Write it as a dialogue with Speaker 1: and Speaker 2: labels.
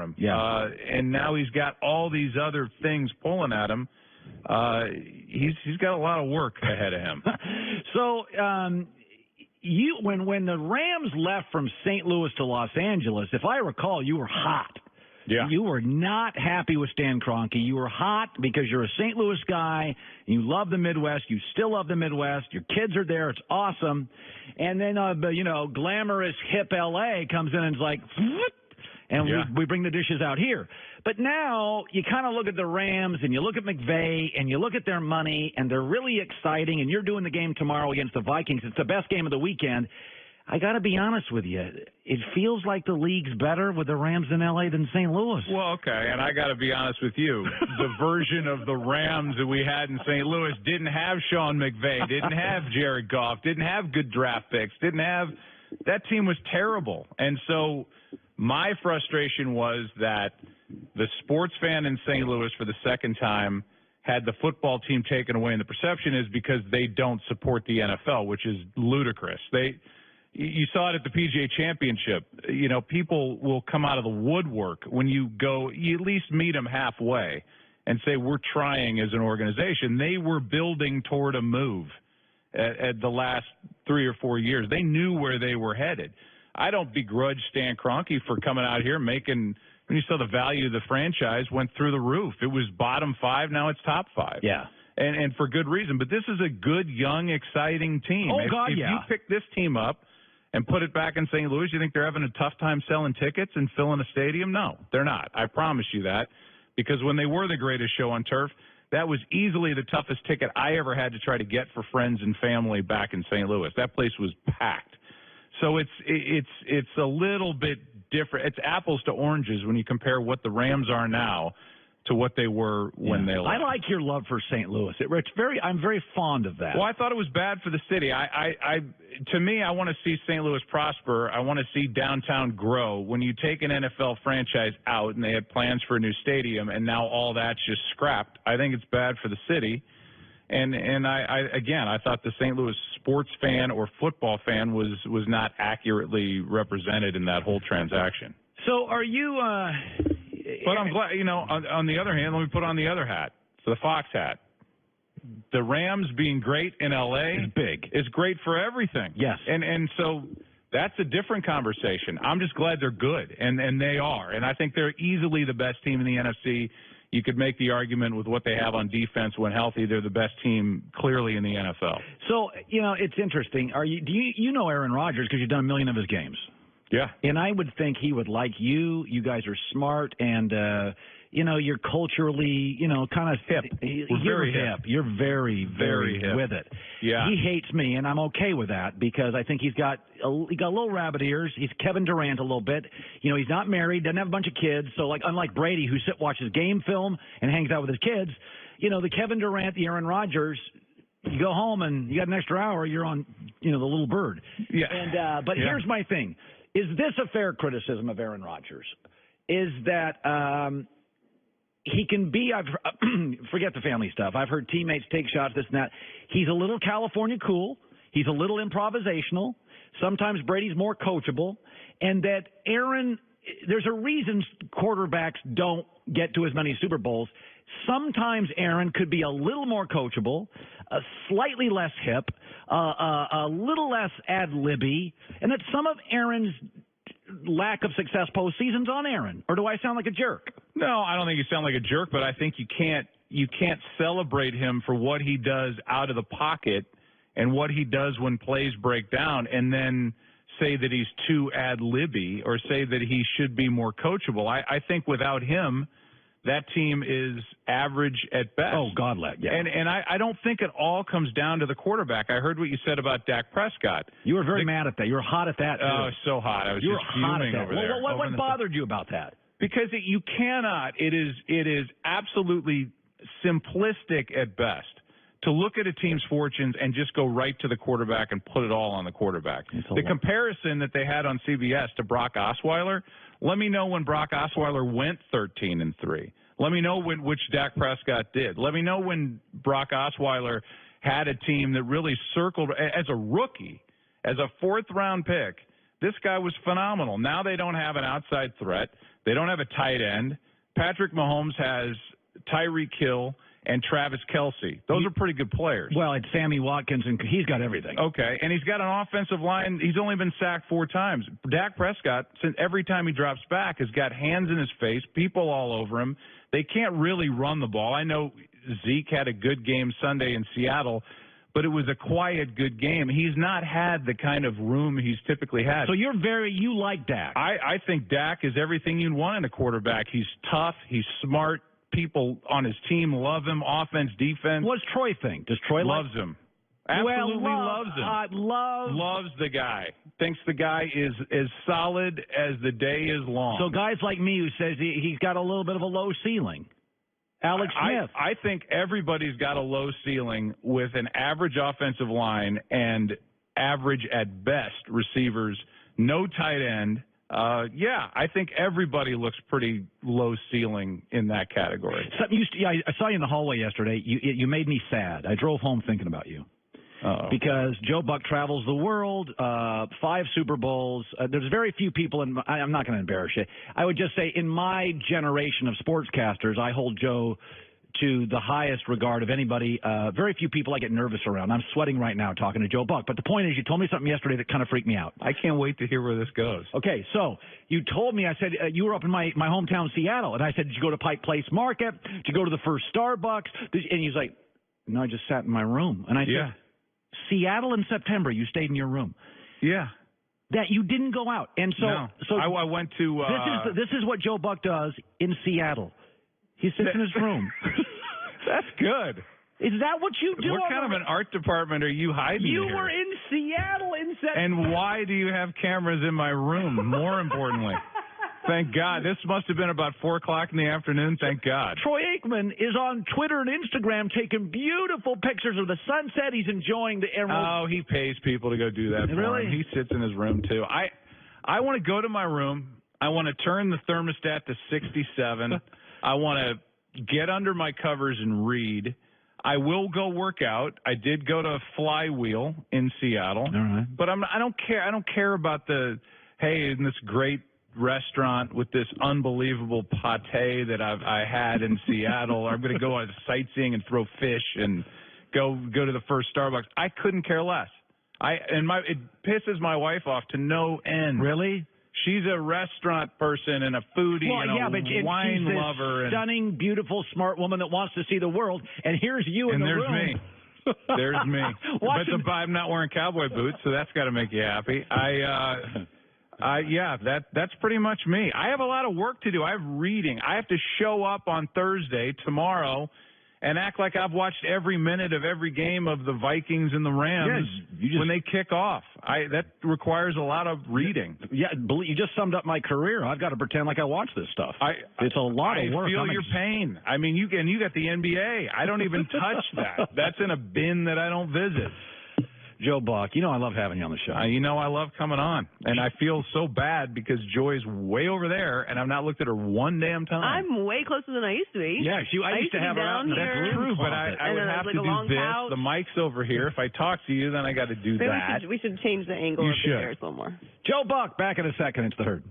Speaker 1: him.
Speaker 2: Yeah.
Speaker 1: And now he's got all these other things pulling at him. He's got a lot of work ahead of him.
Speaker 2: So when the Rams left from St. Louis to Los Angeles, if I recall, you were hot.
Speaker 1: Yeah.
Speaker 2: You were not happy with Stan Kroenke. You were hot because you're a St. Louis guy. You love the Midwest. You still love the Midwest. Your kids are there. It's awesome. And then, glamorous, hip L.A. comes in and is like, and we bring the dishes out here. But now you kind of look at the Rams and you look at McVay and you look at their money and they're really exciting. And you're doing the game tomorrow against the Vikings. It's the best game of the weekend. I got to be honest with you. It feels like the league's better with the Rams in L.A. than St. Louis.
Speaker 1: Well, okay, and I got to be honest with you. The version of the Rams that we had in St. Louis didn't have Sean MCvay, didn't have Jared Goff, didn't have good draft picks, that team was terrible. And so my frustration was that the sports fan in St. Louis for the second time had the football team taken away, and the perception is because they don't support the NFL, which is ludicrous. You saw it at the PGA Championship. People will come out of the woodwork when you at least meet them halfway and say, we're trying as an organization. They were building toward a move at the last 3 or 4 years. They knew where they were headed. I don't begrudge Stan Kroenke for coming out here when you saw the value of the franchise went through the roof. It was bottom 5, now it's top 5.
Speaker 2: Yeah.
Speaker 1: And for good reason. But this is a good, young, exciting team.
Speaker 2: Oh,
Speaker 1: if
Speaker 2: yeah.
Speaker 1: you pick this team up and put it back in St. Louis, you think they're having a tough time selling tickets and filling a stadium? No, they're not. I promise you that. Because when they were the greatest show on turf, that was easily the toughest ticket I ever had to try to get for friends and family back in St. Louis. That place was packed. So it's a little bit different. It's apples to oranges when you compare what the Rams are now to what they were when they left.
Speaker 2: I like your love for St. Louis. I'm very fond of that.
Speaker 1: Well, I thought it was bad for the city. To me, I want to see St. Louis prosper. I want to see downtown grow. When you take an NFL franchise out and they had plans for a new stadium and now all that's just scrapped, I think it's bad for the city. And I thought the St. Louis sports fan or football fan was not accurately represented in that whole transaction.
Speaker 2: So are you
Speaker 1: But I'm glad, on the other hand, let me put on the other hat, the Fox hat. The Rams being great in L.A. is great for everything.
Speaker 2: Yes.
Speaker 1: And so that's a different conversation. I'm just glad they're good, and they are. And I think they're easily the best team in the NFC. You could make the argument with what they have on defense when healthy. They're the best team clearly in the NFL.
Speaker 2: So, it's interesting. Do you know Aaron Rodgers because you've done a million of his games?
Speaker 1: Yeah.
Speaker 2: And I would think he would like you. You guys are smart and, you're culturally, kind of
Speaker 1: hip.
Speaker 2: You're
Speaker 1: very hip.
Speaker 2: You're very, very
Speaker 1: hip
Speaker 2: with it.
Speaker 1: Yeah.
Speaker 2: He hates me, and I'm okay with that because I think he got little rabbit ears. He's Kevin Durant a little bit. He's not married, doesn't have a bunch of kids. So, unlike Brady, who watches game film and hangs out with his kids, the Kevin Durant, the Aaron Rodgers, you go home and you got an extra hour, you're on, the little bird.
Speaker 1: Yeah.
Speaker 2: And but here's my thing. Is this a fair criticism of Aaron Rodgers? Is that he can be forget the family stuff. I've heard teammates take shots, this and that. He's a little California cool. He's a little improvisational. Sometimes Brady's more coachable. And that Aaron, there's a reason quarterbacks don't get to as many Super Bowls. Sometimes Aaron could be a little more coachable, slightly less hip, a little less ad-libby, and that some of Aaron's lack of success postseason's on Aaron. Or do I sound like a jerk?
Speaker 1: No, I don't think you sound like a jerk, but I think you can't celebrate him for what he does out of the pocket and what he does when plays break down and then say that he's too ad-libby or say that he should be more coachable. I think without him, that team is average at best.
Speaker 2: Oh, God, yeah.
Speaker 1: And I don't think it all comes down to the quarterback. I heard what you said about Dak Prescott.
Speaker 2: You were very mad at that. You were hot at that, too.
Speaker 1: Oh, so hot. I was just fuming over there.
Speaker 2: What bothered you about that?
Speaker 1: Because you cannot. It is absolutely simplistic at best to look at a team's fortunes and just go right to the quarterback and put it all on the quarterback. The comparison that they had on CBS to Brock Osweiler, let me know when Brock Osweiler went 13-3. Let me know which Dak Prescott did. Let me know when Brock Osweiler had a team that really circled as a rookie, as a fourth-round pick. This guy was phenomenal. Now they don't have an outside threat. They don't have a tight end. Patrick Mahomes has Tyreek Hill and Travis Kelce. Those are pretty good players.
Speaker 2: Well, it's Sammy Watkins, and he's got everything.
Speaker 1: Okay, and he's got an offensive line. He's only been sacked 4 times. Dak Prescott, since every time he drops back, has got hands in his face, people all over him. They can't really run the ball. I know Zeke had a good game Sunday in Seattle, but it was a quiet, good game. He's not had the kind of room he's typically had.
Speaker 2: So you like Dak?
Speaker 1: I think Dak is everything you'd want in a quarterback. He's tough. He's smart. People on his team love him. Offense, defense.
Speaker 2: What's Troy think? Does Troy
Speaker 1: loves him? Absolutely loves him. Loves the guy. Thinks the guy is as solid as the day is long.
Speaker 2: So guys like me who says he's got a little bit of a low ceiling. Alex Smith.
Speaker 1: I think everybody's got a low ceiling with an average offensive line and average at best receivers, no tight end. I think everybody looks pretty low ceiling in that category.
Speaker 2: I saw you in the hallway yesterday. You made me sad. I drove home thinking about you.
Speaker 1: Uh-oh.
Speaker 2: Because Joe Buck travels the world, 5 Super Bowls. There's very few people, I'm not going to embarrass you. I would just say in my generation of sportscasters, I hold Joe to the highest regard of anybody. Very few people I get nervous around. I'm sweating right now talking to Joe Buck. But the point is, you told me something yesterday that kind of freaked me out.
Speaker 1: I can't wait to hear where this goes.
Speaker 2: Okay, so you told me, I said, you were up in my hometown, Seattle. And I said, did you go to Pike Place Market? Did you go to the first Starbucks? And he's like, no, I just sat in my room. And I said, Seattle in September, you stayed in your room.
Speaker 1: Yeah.
Speaker 2: That you didn't go out. And so,
Speaker 1: no. I went to...
Speaker 2: This is what Joe Buck does in Seattle. He sits in his room.
Speaker 1: That's good.
Speaker 2: Is that what you do?
Speaker 1: What kind of an art department are you hiding
Speaker 2: You
Speaker 1: here?
Speaker 2: were in Seattle in September.
Speaker 1: And why do you have cameras in my room, more importantly? Thank God. This must have been about 4 o'clock in the afternoon. Thank God.
Speaker 2: Troy Aikman is on Twitter and Instagram taking beautiful pictures of the sunset. He's enjoying the emerald.
Speaker 1: Oh, he pays people to go do that for
Speaker 2: really?
Speaker 1: him. He sits in his room, too. I want to go to my room. I want to turn the thermostat to 67. I want to get under my covers and read. I will go work out. I did go to Flywheel in Seattle.
Speaker 2: All right.
Speaker 1: But I don't care. I don't care about the, hey, in this great restaurant with this unbelievable pate that I had in Seattle. I'm going to go on sightseeing and throw fish and go to the first Starbucks. I couldn't care less. It pisses my wife off to no end.
Speaker 2: Really?
Speaker 1: She's a restaurant person and a foodie and a wine lover.
Speaker 2: Stunning, beautiful, smart woman that wants to see the world. And here's you in the room.
Speaker 1: And there's me. But I'm not wearing cowboy boots, so that's got to make you happy. That's pretty much me. I have a lot of work to do. I have reading. I have to show up on Thursday, tomorrow, and act like I've watched every minute of every game of the Vikings and the Rams when they kick off. That requires a lot of reading.
Speaker 2: Yeah, you just summed up my career. I've got to pretend like I watch this stuff. It's a lot of work.
Speaker 1: I feel your pain. I mean, you got the NBA. I don't even touch that. That's in a bin that I don't visit.
Speaker 2: Joe Buck, I love having you on the show.
Speaker 1: I love coming on. And I feel so bad because Joy's way over there, and I've not looked at her one damn time.
Speaker 3: I'm way closer than I used to be.
Speaker 2: Yeah, I used to have her out in the
Speaker 1: That's true, but I would have to do this.
Speaker 3: Couch.
Speaker 1: The mic's over here. If I talk to you, then I got to do that.
Speaker 3: We should change the angle of the chairs a little more.
Speaker 2: Joe Buck, back in a second. It's The Herd.